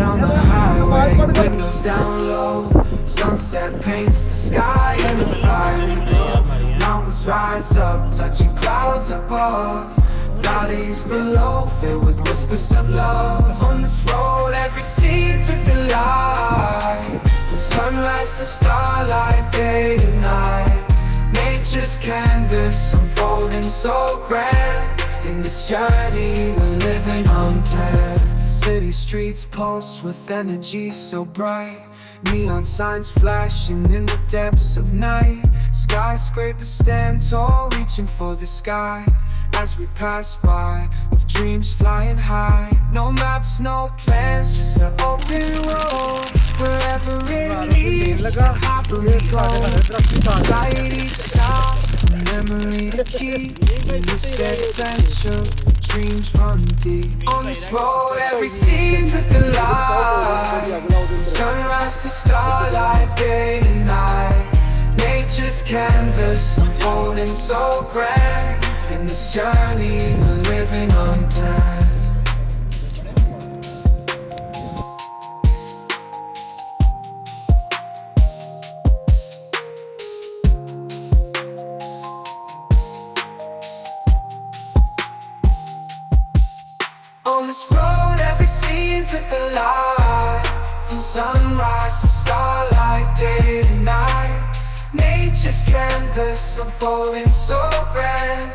down the highway, windows down low. Sunset paints the sky in a fiery glow. Mountains rise up, touching clouds above. Valleys below, filled with whispers of love. On this road, every scene's a delight. From sunrise to starlight, day to night. Nature's canvas unfolding so grand. In this journey, we're living unplanned. City streets pulse with energy so bright. Neon signs flashing in the depths of night. Skyscrapers stand tall, reaching for the sky. As we pass by, with dreams flying high. No maps, no plans, just an open road. Wherever it leads, we'll happily go. Inside each sound, a memory to keep. In this adventure, dreams run deep. On this road, every scene's a delight. From sunrise to starlight, day to night. Nature's canvas unfolding so grand. In this journey, we're living unplanned. On this road, every scene's a delight. From sunrise to starlight, day to night. Nature's canvas unfolding so grand.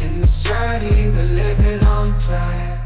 In this journey, we're living unplanned.